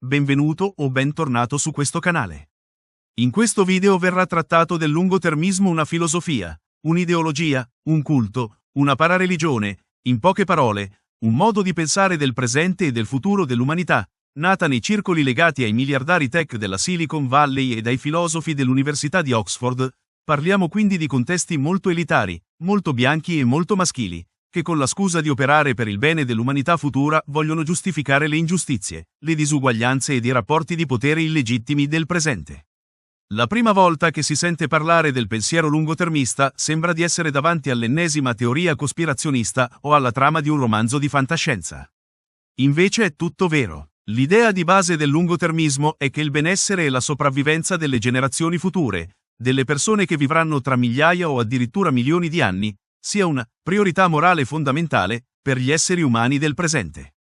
benvenuto o bentornato su questo canale. In questo video verrà trattato del lungotermismo, una filosofia, un'ideologia, un culto, una parareligione, in poche parole, un modo di pensare del presente e del futuro dell'umanità, nata nei circoli legati ai miliardari tech della Silicon Valley e dai filosofi dell'Università di Oxford. Parliamo quindi di contesti molto elitari, molto bianchi e molto maschili, che con la scusa di operare per il bene dell'umanità futura vogliono giustificare le ingiustizie, le disuguaglianze ed i rapporti di potere illegittimi del presente. La prima volta che si sente parlare del pensiero lungotermista sembra di essere davanti all'ennesima teoria cospirazionista o alla trama di un romanzo di fantascienza. Invece è tutto vero. L'idea di base del lungotermismo è che il benessere e la sopravvivenza delle generazioni future, delle persone che vivranno tra migliaia o addirittura milioni di anni, sia una priorità morale fondamentale per gli esseri umani del presente.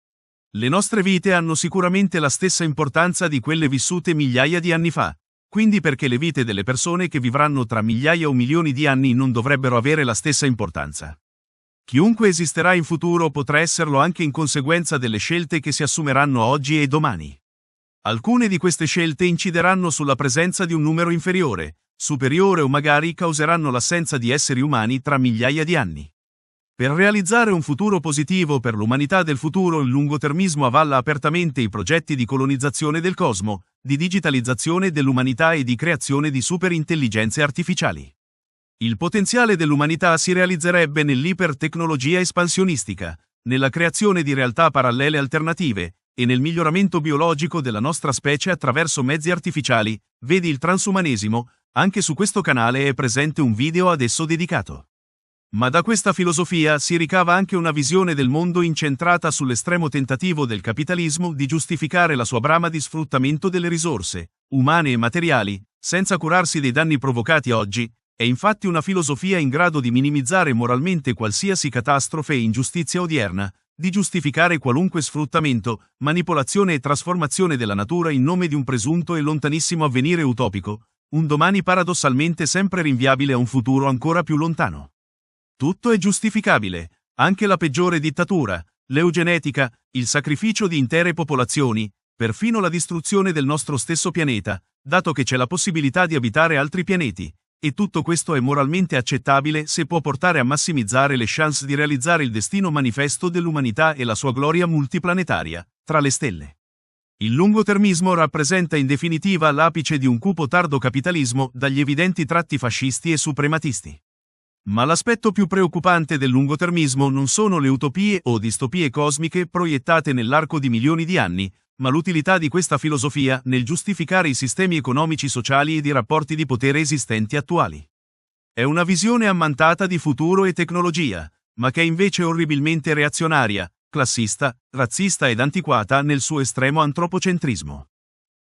Le nostre vite hanno sicuramente la stessa importanza di quelle vissute migliaia di anni fa, quindi perché le vite delle persone che vivranno tra migliaia o milioni di anni non dovrebbero avere la stessa importanza. Chiunque esisterà in futuro potrà esserlo anche in conseguenza delle scelte che si assumeranno oggi e domani. Alcune di queste scelte incideranno sulla presenza di un numero inferiore, superiore o magari causeranno l'assenza di esseri umani tra migliaia di anni. Per realizzare un futuro positivo per l'umanità del futuro, il lungotermismo avalla apertamente i progetti di colonizzazione del cosmo, di digitalizzazione dell'umanità e di creazione di superintelligenze artificiali. Il potenziale dell'umanità si realizzerebbe nell'ipertecnologia espansionistica, nella creazione di realtà parallele alternative e nel miglioramento biologico della nostra specie attraverso mezzi artificiali, vedi il transumanesimo. Anche su questo canale è presente un video ad esso dedicato. Ma da questa filosofia si ricava anche una visione del mondo incentrata sull'estremo tentativo del capitalismo di giustificare la sua brama di sfruttamento delle risorse, umane e materiali, senza curarsi dei danni provocati oggi. È infatti una filosofia in grado di minimizzare moralmente qualsiasi catastrofe e ingiustizia odierna, di giustificare qualunque sfruttamento, manipolazione e trasformazione della natura in nome di un presunto e lontanissimo avvenire utopico, un domani paradossalmente sempre rinviabile a un futuro ancora più lontano. Tutto è giustificabile, anche la peggiore dittatura, l'eugenetica, il sacrificio di intere popolazioni, perfino la distruzione del nostro stesso pianeta, dato che c'è la possibilità di abitare altri pianeti, e tutto questo è moralmente accettabile se può portare a massimizzare le chance di realizzare il destino manifesto dell'umanità e la sua gloria multiplanetaria, tra le stelle. Il lungotermismo rappresenta in definitiva l'apice di un cupo tardo capitalismo dagli evidenti tratti fascisti e suprematisti. Ma l'aspetto più preoccupante del lungotermismo non sono le utopie o distopie cosmiche proiettate nell'arco di milioni di anni, ma l'utilità di questa filosofia nel giustificare i sistemi economici, sociali e di rapporti di potere esistenti attuali. È una visione ammantata di futuro e tecnologia, ma che è invece orribilmente reazionaria, classista, razzista ed antiquata nel suo estremo antropocentrismo.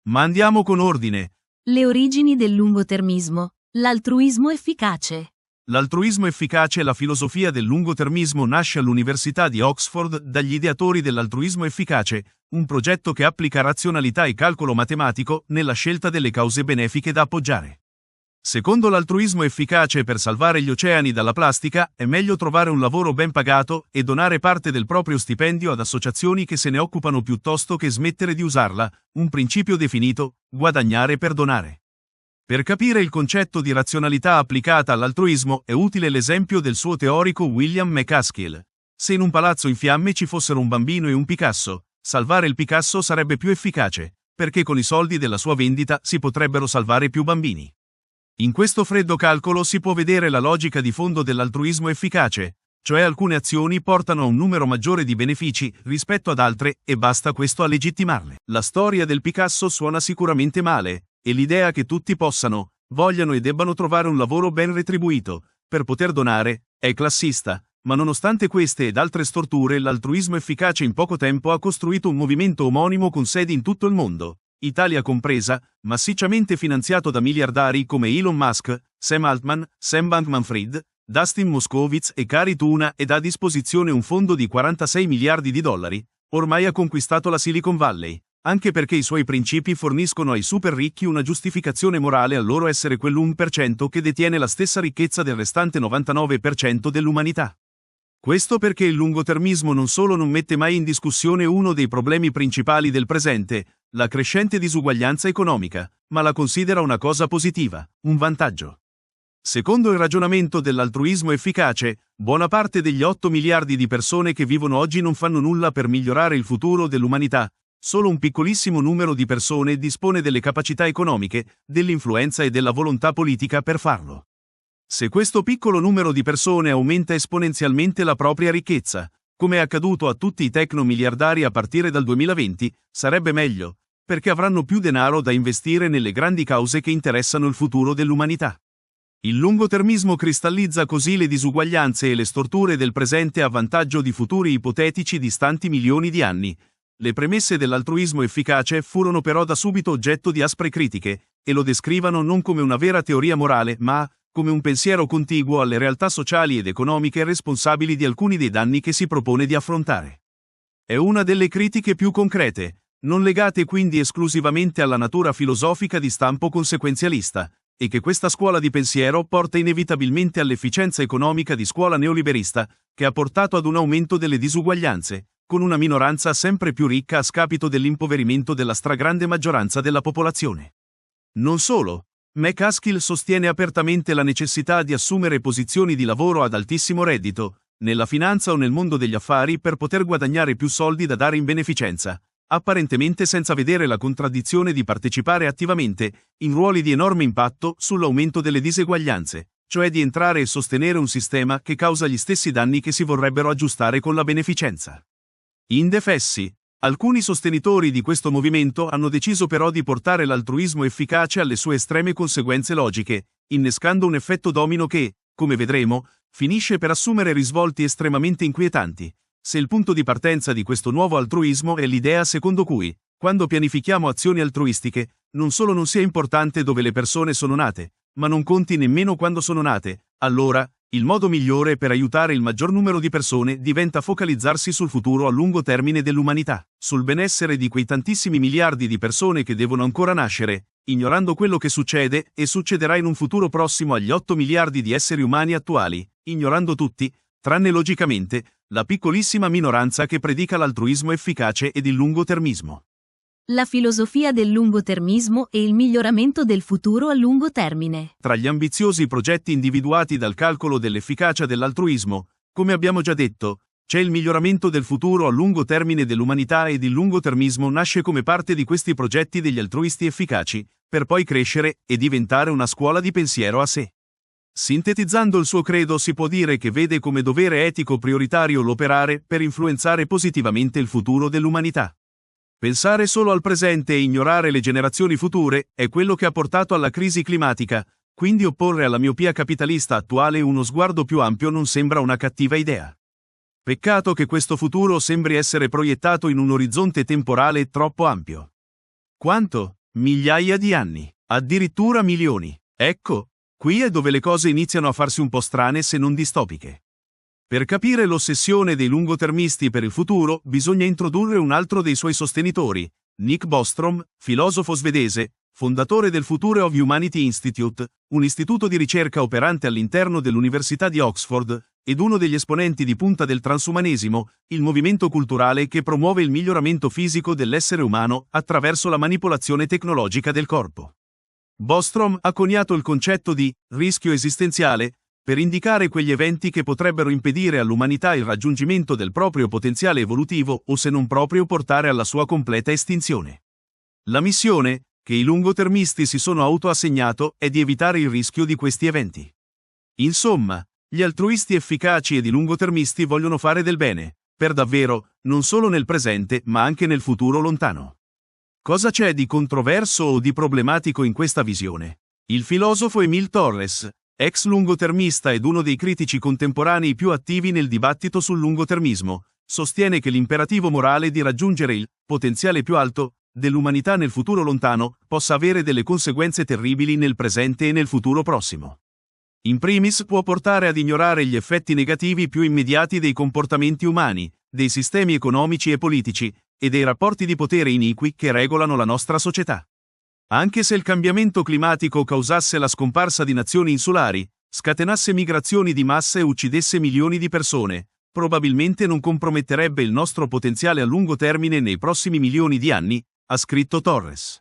Ma andiamo con ordine. Le origini del lungotermismo. L'altruismo efficace. L'altruismo efficace. La filosofia del lungotermismo nasce all'Università di Oxford dagli ideatori dell'altruismo efficace, un progetto che applica razionalità e calcolo matematico nella scelta delle cause benefiche da appoggiare. Secondo l'altruismo efficace, per salvare gli oceani dalla plastica è meglio trovare un lavoro ben pagato e donare parte del proprio stipendio ad associazioni che se ne occupano piuttosto che smettere di usarla, un principio definito, guadagnare per donare. Per capire il concetto di razionalità applicata all'altruismo è utile l'esempio del suo teorico William MacAskill. Se in un palazzo in fiamme ci fossero un bambino e un Picasso, salvare il Picasso sarebbe più efficace, perché con i soldi della sua vendita si potrebbero salvare più bambini. In questo freddo calcolo si può vedere la logica di fondo dell'altruismo efficace, cioè alcune azioni portano a un numero maggiore di benefici rispetto ad altre e basta questo a legittimarle. La storia del Picasso suona sicuramente male, e l'idea che tutti possano, vogliano e debbano trovare un lavoro ben retribuito, per poter donare, è classista, ma nonostante queste ed altre storture l'altruismo efficace in poco tempo ha costruito un movimento omonimo con sedi in tutto il mondo, Italia compresa, massicciamente finanziato da miliardari come Elon Musk, Sam Altman, Sam Bankman-Fried, Dustin Moskovitz e Cari Tuna, ed ha a disposizione un fondo di 46 miliardi di dollari, ormai ha conquistato la Silicon Valley, anche perché i suoi principi forniscono ai super ricchi una giustificazione morale al loro essere quell'1% che detiene la stessa ricchezza del restante 99% dell'umanità. Questo perché il lungotermismo non solo non mette mai in discussione uno dei problemi principali del presente, la crescente disuguaglianza economica, ma la considera una cosa positiva, un vantaggio. Secondo il ragionamento dell'altruismo efficace, buona parte degli 8 miliardi di persone che vivono oggi non fanno nulla per migliorare il futuro dell'umanità, solo un piccolissimo numero di persone dispone delle capacità economiche, dell'influenza e della volontà politica per farlo. Se questo piccolo numero di persone aumenta esponenzialmente la propria ricchezza, come è accaduto a tutti i tecnomiliardari a partire dal 2020, sarebbe meglio, perché avranno più denaro da investire nelle grandi cause che interessano il futuro dell'umanità. Il lungotermismo cristallizza così le disuguaglianze e le storture del presente a vantaggio di futuri ipotetici distanti milioni di anni. Le premesse dell'altruismo efficace furono però da subito oggetto di aspre critiche, e lo descrivano non come una vera teoria morale, ma come un pensiero contiguo alle realtà sociali ed economiche responsabili di alcuni dei danni che si propone di affrontare. È una delle critiche più concrete, non legate quindi esclusivamente alla natura filosofica di stampo conseguenzialista, e che questa scuola di pensiero porta inevitabilmente all'efficienza economica di scuola neoliberista, che ha portato ad un aumento delle disuguaglianze, con una minoranza sempre più ricca a scapito dell'impoverimento della stragrande maggioranza della popolazione. Non solo, McCaskill sostiene apertamente la necessità di assumere posizioni di lavoro ad altissimo reddito, nella finanza o nel mondo degli affari per poter guadagnare più soldi da dare in beneficenza, apparentemente senza vedere la contraddizione di partecipare attivamente, in ruoli di enorme impatto, sull'aumento delle diseguaglianze, cioè di entrare e sostenere un sistema che causa gli stessi danni che si vorrebbero aggiustare con la beneficenza. In defessi, alcuni sostenitori di questo movimento hanno deciso però di portare l'altruismo efficace alle sue estreme conseguenze logiche, innescando un effetto domino che, come vedremo, finisce per assumere risvolti estremamente inquietanti. Se il punto di partenza di questo nuovo altruismo è l'idea secondo cui, quando pianifichiamo azioni altruistiche, non solo non sia importante dove le persone sono nate, ma non conti nemmeno quando sono nate, allora, il modo migliore per aiutare il maggior numero di persone diventa focalizzarsi sul futuro a lungo termine dell'umanità, sul benessere di quei tantissimi miliardi di persone che devono ancora nascere, ignorando quello che succede e succederà in un futuro prossimo agli 8 miliardi di esseri umani attuali, ignorando tutti, tranne logicamente, la piccolissima minoranza che predica l'altruismo efficace ed il lungotermismo. La filosofia del lungotermismo e il miglioramento del futuro a lungo termine. Tra gli ambiziosi progetti individuati dal calcolo dell'efficacia dell'altruismo, come abbiamo già detto, c'è il miglioramento del futuro a lungo termine dell'umanità ed il lungotermismo nasce come parte di questi progetti degli altruisti efficaci, per poi crescere e diventare una scuola di pensiero a sé. Sintetizzando il suo credo si può dire che vede come dovere etico prioritario l'operare per influenzare positivamente il futuro dell'umanità. Pensare solo al presente e ignorare le generazioni future è quello che ha portato alla crisi climatica, quindi opporre alla miopia capitalista attuale uno sguardo più ampio non sembra una cattiva idea. Peccato che questo futuro sembri essere proiettato in un orizzonte temporale troppo ampio. Quanto? Migliaia di anni, addirittura milioni. Ecco, qui è dove le cose iniziano a farsi un po' strane se non distopiche. Per capire l'ossessione dei lungotermisti per il futuro, bisogna introdurre un altro dei suoi sostenitori, Nick Bostrom, filosofo svedese, fondatore del Future of Humanity Institute, un istituto di ricerca operante all'interno dell'Università di Oxford, ed uno degli esponenti di punta del transumanesimo, il movimento culturale che promuove il miglioramento fisico dell'essere umano attraverso la manipolazione tecnologica del corpo. Bostrom ha coniato il concetto di rischio esistenziale per indicare quegli eventi che potrebbero impedire all'umanità il raggiungimento del proprio potenziale evolutivo o se non proprio portare alla sua completa estinzione. La missione, che i lungotermisti si sono autoassegnato, è di evitare il rischio di questi eventi. Insomma, gli altruisti efficaci ed i lungotermisti vogliono fare del bene, per davvero, non solo nel presente ma anche nel futuro lontano. Cosa c'è di controverso o di problematico in questa visione? Il filosofo Emil Torres, ex lungotermista ed uno dei critici contemporanei più attivi nel dibattito sul lungotermismo, sostiene che l'imperativo morale di raggiungere il potenziale più alto dell'umanità nel futuro lontano possa avere delle conseguenze terribili nel presente e nel futuro prossimo. In primis può portare ad ignorare gli effetti negativi più immediati dei comportamenti umani, dei sistemi economici e politici, e dei rapporti di potere iniqui che regolano la nostra società. Anche se il cambiamento climatico causasse la scomparsa di nazioni insulari, scatenasse migrazioni di massa e uccidesse milioni di persone, probabilmente non comprometterebbe il nostro potenziale a lungo termine nei prossimi milioni di anni, ha scritto Torres.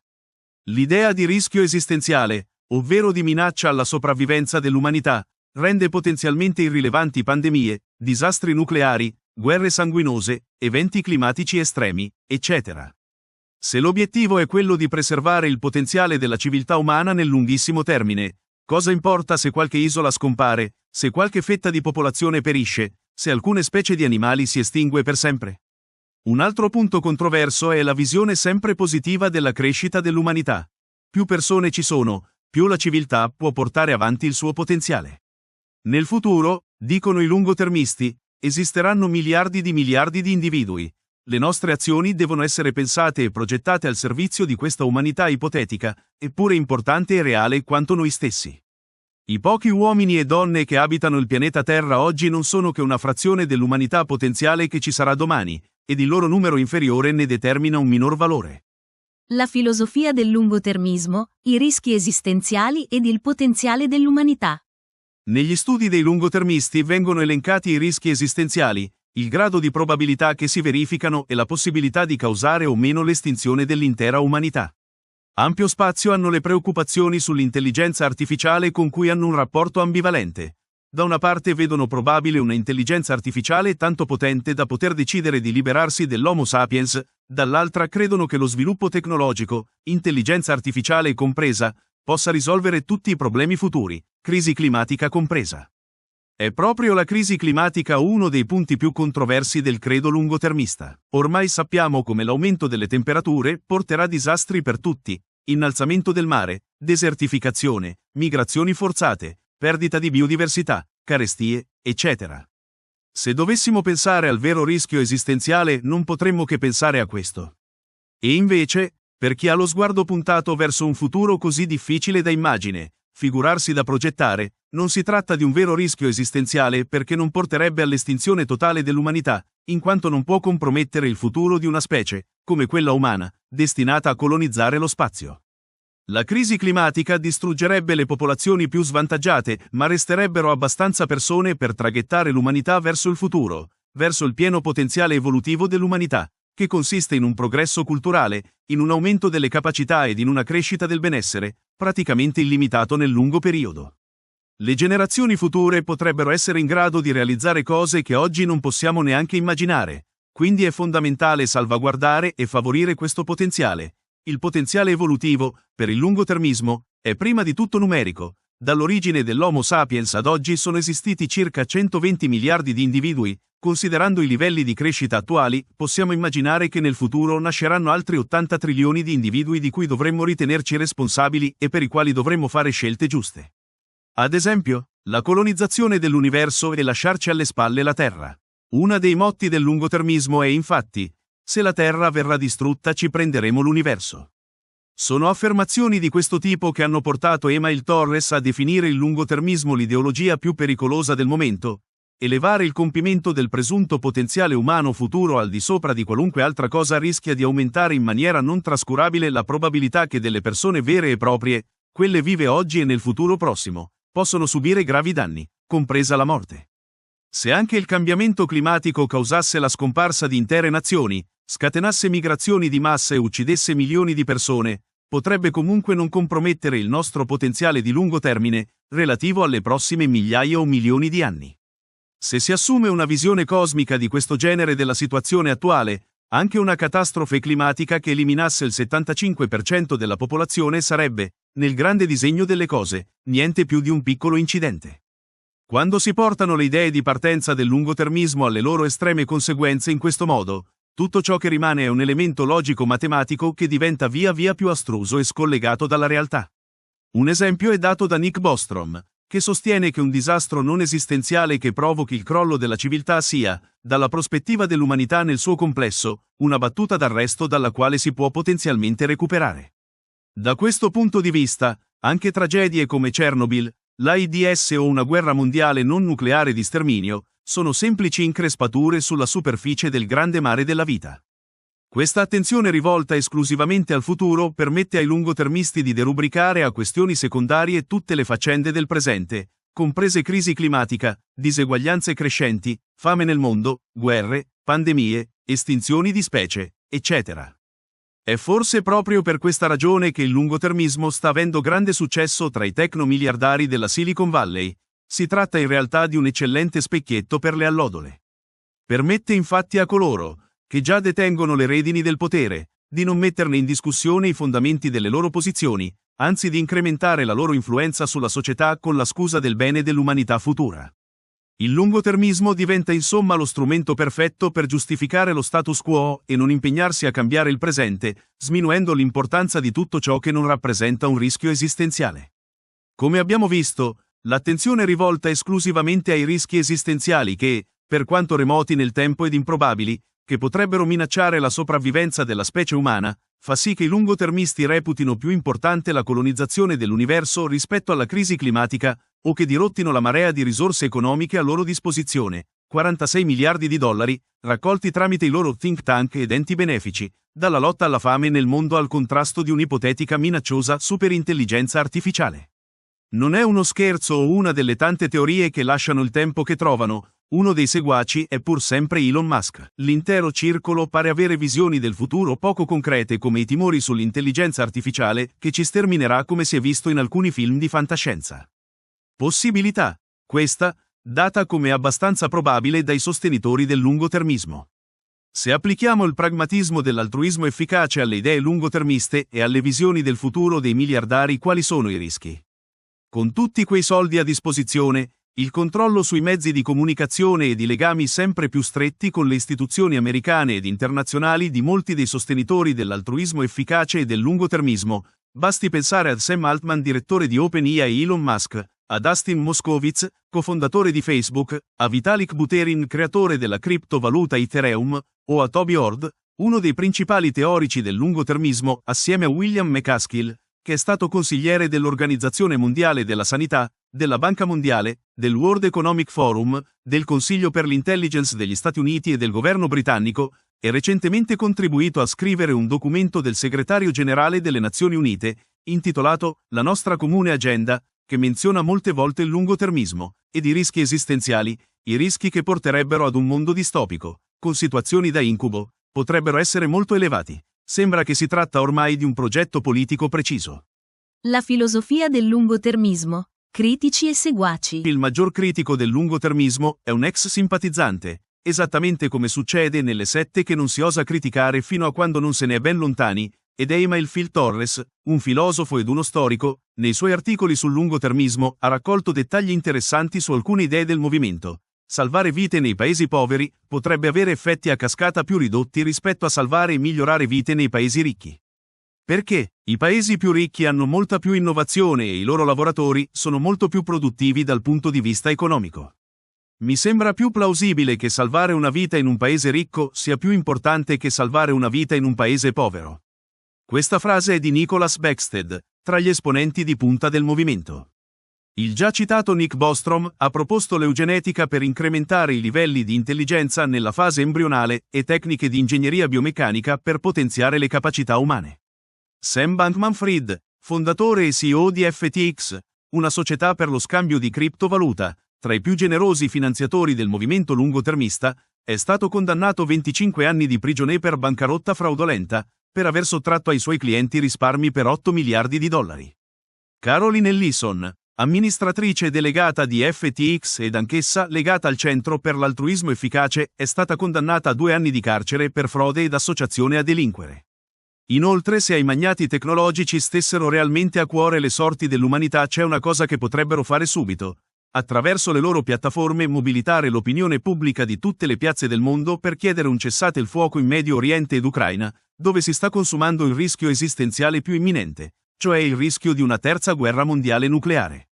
L'idea di rischio esistenziale, ovvero di minaccia alla sopravvivenza dell'umanità, rende potenzialmente irrilevanti pandemie, disastri nucleari, guerre sanguinose, eventi climatici estremi, eccetera. Se l'obiettivo è quello di preservare il potenziale della civiltà umana nel lunghissimo termine, cosa importa se qualche isola scompare, se qualche fetta di popolazione perisce, se alcune specie di animali si estingue per sempre? Un altro punto controverso è la visione sempre positiva della crescita dell'umanità. Più persone ci sono, più la civiltà può portare avanti il suo potenziale. Nel futuro, dicono i lungotermisti, esisteranno miliardi di individui. Le nostre azioni devono essere pensate e progettate al servizio di questa umanità ipotetica, eppure importante e reale quanto noi stessi. I pochi uomini e donne che abitano il pianeta Terra oggi non sono che una frazione dell'umanità potenziale che ci sarà domani, ed il loro numero inferiore ne determina un minor valore. La filosofia del lungotermismo, i rischi esistenziali ed il potenziale dell'umanità. Negli studi dei lungotermisti vengono elencati i rischi esistenziali, il grado di probabilità che si verificano e la possibilità di causare o meno l'estinzione dell'intera umanità. Ampio spazio hanno le preoccupazioni sull'intelligenza artificiale con cui hanno un rapporto ambivalente. Da una parte vedono probabile una intelligenza artificiale tanto potente da poter decidere di liberarsi dell'Homo sapiens, dall'altra credono che lo sviluppo tecnologico, intelligenza artificiale compresa, possa risolvere tutti i problemi futuri, crisi climatica compresa. È proprio la crisi climatica uno dei punti più controversi del credo lungotermista. Ormai sappiamo come l'aumento delle temperature porterà disastri per tutti, innalzamento del mare, desertificazione, migrazioni forzate, perdita di biodiversità, carestie, eccetera. Se dovessimo pensare al vero rischio esistenziale non potremmo che pensare a questo. E invece, per chi ha lo sguardo puntato verso un futuro così difficile da immagine, figurarsi da progettare, non si tratta di un vero rischio esistenziale perché non porterebbe all'estinzione totale dell'umanità, in quanto non può compromettere il futuro di una specie, come quella umana, destinata a colonizzare lo spazio. La crisi climatica distruggerebbe le popolazioni più svantaggiate, ma resterebbero abbastanza persone per traghettare l'umanità verso il futuro, verso il pieno potenziale evolutivo dell'umanità, che consiste in un progresso culturale, in un aumento delle capacità ed in una crescita del benessere, praticamente illimitato nel lungo periodo. Le generazioni future potrebbero essere in grado di realizzare cose che oggi non possiamo neanche immaginare, quindi è fondamentale salvaguardare e favorire questo potenziale. Il potenziale evolutivo, per il lungotermismo, è prima di tutto numerico. Dall'origine dell'Homo sapiens ad oggi sono esistiti circa 120 miliardi di individui. Considerando i livelli di crescita attuali, possiamo immaginare che nel futuro nasceranno altri 80 trilioni di individui di cui dovremmo ritenerci responsabili e per i quali dovremmo fare scelte giuste. Ad esempio, la colonizzazione dell'universo e lasciarci alle spalle la Terra. Uno dei motti del lungotermismo è infatti: se la Terra verrà distrutta ci prenderemo l'universo. Sono affermazioni di questo tipo che hanno portato Email Torres a definire il lungotermismo l'ideologia più pericolosa del momento. Elevare il compimento del presunto potenziale umano futuro al di sopra di qualunque altra cosa rischia di aumentare in maniera non trascurabile la probabilità che delle persone vere e proprie, quelle vive oggi e nel futuro prossimo, possono subire gravi danni, compresa la morte. Se anche il cambiamento climatico causasse la scomparsa di intere nazioni, scatenasse migrazioni di massa e uccidesse milioni di persone, potrebbe comunque non compromettere il nostro potenziale di lungo termine, relativo alle prossime migliaia o milioni di anni. Se si assume una visione cosmica di questo genere della situazione attuale, anche una catastrofe climatica che eliminasse il 75% della popolazione sarebbe, nel grande disegno delle cose, niente più di un piccolo incidente. Quando si portano le idee di partenza del lungotermismo alle loro estreme conseguenze in questo modo, tutto ciò che rimane è un elemento logico-matematico che diventa via via più astruso e scollegato dalla realtà. Un esempio è dato da Nick Bostrom, che sostiene che un disastro non esistenziale che provochi il crollo della civiltà sia, dalla prospettiva dell'umanità nel suo complesso, una battuta d'arresto dalla quale si può potenzialmente recuperare. Da questo punto di vista, anche tragedie come Chernobyl, l'AIDS o una guerra mondiale non nucleare di sterminio, sono semplici increspature sulla superficie del grande mare della vita. Questa attenzione rivolta esclusivamente al futuro permette ai lungotermisti di derubricare a questioni secondarie tutte le faccende del presente, comprese crisi climatica, diseguaglianze crescenti, fame nel mondo, guerre, pandemie, estinzioni di specie, eccetera. È forse proprio per questa ragione che il lungotermismo sta avendo grande successo tra i tecnomiliardari della Silicon Valley. Si tratta in realtà di un eccellente specchietto per le allodole. Permette infatti a coloro, che già detengono le redini del potere, di non metterne in discussione i fondamenti delle loro posizioni, anzi di incrementare la loro influenza sulla società con la scusa del bene dell'umanità futura. Il lungotermismo diventa insomma lo strumento perfetto per giustificare lo status quo e non impegnarsi a cambiare il presente, sminuendo l'importanza di tutto ciò che non rappresenta un rischio esistenziale. Come abbiamo visto, l'attenzione è rivolta esclusivamente ai rischi esistenziali che, per quanto remoti nel tempo ed improbabili, che potrebbero minacciare la sopravvivenza della specie umana, fa sì che i lungotermisti reputino più importante la colonizzazione dell'universo rispetto alla crisi climatica, o che dirottino la marea di risorse economiche a loro disposizione, 46 miliardi di dollari, raccolti tramite i loro think tank ed enti benefici, dalla lotta alla fame nel mondo al contrasto di un'ipotetica minacciosa superintelligenza artificiale. Non è uno scherzo o una delle tante teorie che lasciano il tempo che trovano, uno dei seguaci è pur sempre Elon Musk. L'intero circolo pare avere visioni del futuro poco concrete come i timori sull'intelligenza artificiale che ci sterminerà come si è visto in alcuni film di fantascienza. Possibilità, questa, data come abbastanza probabile dai sostenitori del lungotermismo. Se applichiamo il pragmatismo dell'altruismo efficace alle idee lungotermiste e alle visioni del futuro dei miliardari, quali sono i rischi? Con tutti quei soldi a disposizione, il controllo sui mezzi di comunicazione ed i legami sempre più stretti con le istituzioni americane ed internazionali di molti dei sostenitori dell'altruismo efficace e del lungotermismo, basti pensare a Sam Altman, direttore di OpenAI e Elon Musk, a Dustin Moskovitz, cofondatore di Facebook, a Vitalik Buterin, creatore della criptovaluta Ethereum, o a Toby Ord, uno dei principali teorici del lungotermismo, assieme a William McCaskill, che è stato consigliere dell'Organizzazione Mondiale della Sanità, della Banca Mondiale, del World Economic Forum, del Consiglio per l'Intelligence degli Stati Uniti e del governo britannico, e recentemente contribuito a scrivere un documento del segretario generale delle Nazioni Unite, intitolato La nostra comune agenda, che menziona molte volte il lungotermismo, ed i rischi esistenziali, i rischi che porterebbero ad un mondo distopico, con situazioni da incubo, potrebbero essere molto elevati. Sembra che si tratta ormai di un progetto politico preciso. La filosofia del lungotermismo, critici e seguaci. Il maggior critico del lungotermismo è un ex simpatizzante, esattamente come succede nelle sette che non si osa criticare fino a quando non se ne è ben lontani, ed Eimael Phil Torres, un filosofo ed uno storico, nei suoi articoli sul lungotermismo ha raccolto dettagli interessanti su alcune idee del movimento. Salvare vite nei paesi poveri potrebbe avere effetti a cascata più ridotti rispetto a salvare e migliorare vite nei paesi ricchi. Perché? I paesi più ricchi hanno molta più innovazione e i loro lavoratori sono molto più produttivi dal punto di vista economico. Mi sembra più plausibile che salvare una vita in un paese ricco sia più importante che salvare una vita in un paese povero. Questa frase è di Nicholas Beckstead, tra gli esponenti di punta del movimento. Il già citato Nick Bostrom ha proposto l'eugenetica per incrementare i livelli di intelligenza nella fase embrionale e tecniche di ingegneria biomeccanica per potenziare le capacità umane. Sam Bankman-Fried, fondatore e CEO di FTX, una società per lo scambio di criptovaluta, tra i più generosi finanziatori del movimento lungotermista, è stato condannato a 25 anni di prigione per bancarotta fraudolenta, per aver sottratto ai suoi clienti risparmi per 8 miliardi di dollari. Caroline Ellison, amministratrice delegata di FTX ed anch'essa legata al Centro per l'Altruismo Efficace, è stata condannata a 2 anni di carcere per frode ed associazione a delinquere. Inoltre, se ai magnati tecnologici stessero realmente a cuore le sorti dell'umanità, c'è una cosa che potrebbero fare subito: attraverso le loro piattaforme mobilitare l'opinione pubblica di tutte le piazze del mondo per chiedere un cessate il fuoco in Medio Oriente ed Ucraina, dove si sta consumando il rischio esistenziale più imminente, cioè il rischio di una terza guerra mondiale nucleare.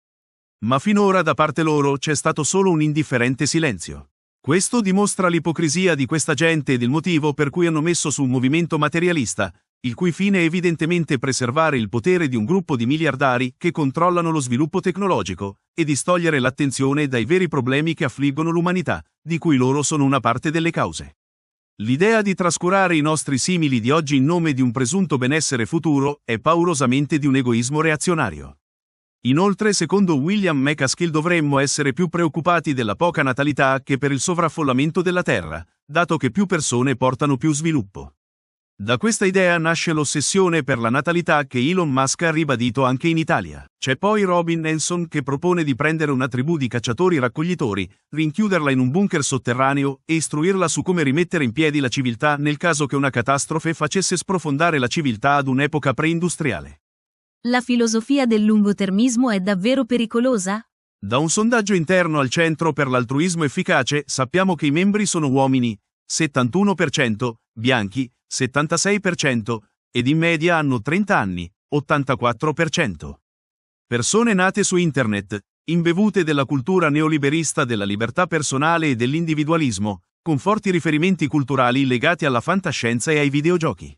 Ma finora da parte loro c'è stato solo un indifferente silenzio. Questo dimostra l'ipocrisia di questa gente ed il motivo per cui hanno messo su un movimento materialista, il cui fine è evidentemente preservare il potere di un gruppo di miliardari che controllano lo sviluppo tecnologico, e distogliere l'attenzione dai veri problemi che affliggono l'umanità, di cui loro sono una parte delle cause. L'idea di trascurare i nostri simili di oggi in nome di un presunto benessere futuro è paurosamente di un egoismo reazionario. Inoltre, secondo William McCaskill, dovremmo essere più preoccupati della poca natalità che per il sovraffollamento della Terra, dato che più persone portano più sviluppo. Da questa idea nasce l'ossessione per la natalità che Elon Musk ha ribadito anche in Italia. C'è poi Robin Hanson che propone di prendere una tribù di cacciatori-raccoglitori, rinchiuderla in un bunker sotterraneo e istruirla su come rimettere in piedi la civiltà nel caso che una catastrofe facesse sprofondare la civiltà ad un'epoca preindustriale. La filosofia del lungotermismo è davvero pericolosa? Da un sondaggio interno al Centro per l'Altruismo Efficace sappiamo che i membri sono uomini, 71%, bianchi, 76%, ed in media hanno 30 anni, 84%. Persone nate su internet, imbevute della cultura neoliberista della libertà personale e dell'individualismo, con forti riferimenti culturali legati alla fantascienza e ai videogiochi.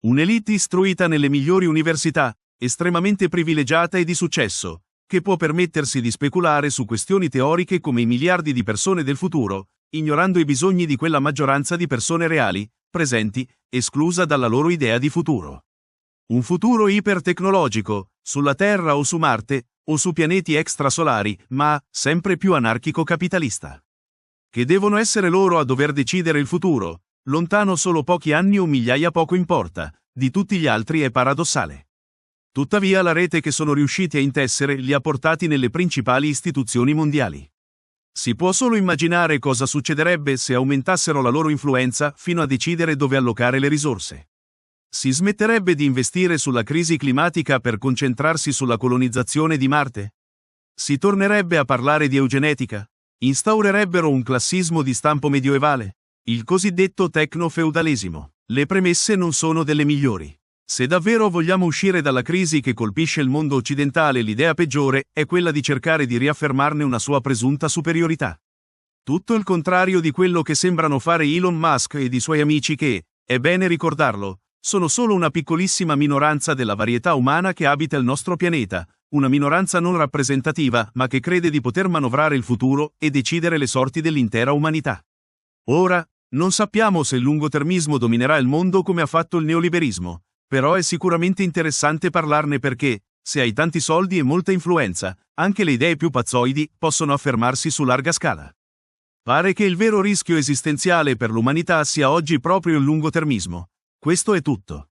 Un'elite istruita nelle migliori università, estremamente privilegiata e di successo, che può permettersi di speculare su questioni teoriche come i miliardi di persone del futuro, ignorando i bisogni di quella maggioranza di persone reali, presenti, esclusa dalla loro idea di futuro. Un futuro ipertecnologico, sulla Terra o su Marte, o su pianeti extrasolari, ma sempre più anarchico-capitalista. Che devono essere loro a dover decidere il futuro, lontano solo pochi anni o migliaia poco importa, di tutti gli altri è paradossale. Tuttavia la rete che sono riusciti a intessere li ha portati nelle principali istituzioni mondiali. Si può solo immaginare cosa succederebbe se aumentassero la loro influenza fino a decidere dove allocare le risorse. Si smetterebbe di investire sulla crisi climatica per concentrarsi sulla colonizzazione di Marte? Si tornerebbe a parlare di eugenetica? Instaurerebbero un classismo di stampo medioevale? Il cosiddetto tecno-feudalesimo. Le premesse non sono delle migliori. Se davvero vogliamo uscire dalla crisi che colpisce il mondo occidentale, l'idea peggiore è quella di cercare di riaffermarne una sua presunta superiorità. Tutto il contrario di quello che sembrano fare Elon Musk ed i suoi amici che, è bene ricordarlo, sono solo una piccolissima minoranza della varietà umana che abita il nostro pianeta, una minoranza non rappresentativa ma che crede di poter manovrare il futuro e decidere le sorti dell'intera umanità. Ora, non sappiamo se il lungotermismo dominerà il mondo come ha fatto il neoliberismo. Però è sicuramente interessante parlarne perché, se hai tanti soldi e molta influenza, anche le idee più pazzoidi possono affermarsi su larga scala. Pare che il vero rischio esistenziale per l'umanità sia oggi proprio il lungotermismo. Questo è tutto.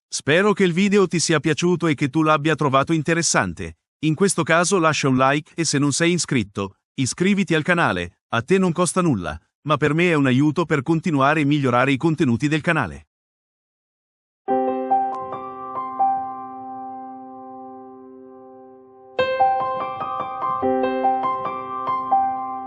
Spero che il video ti sia piaciuto e che tu l'abbia trovato interessante. In questo caso lascia un like e se non sei iscritto, iscriviti al canale, a te non costa nulla, ma per me è un aiuto per continuare e migliorare i contenuti del canale.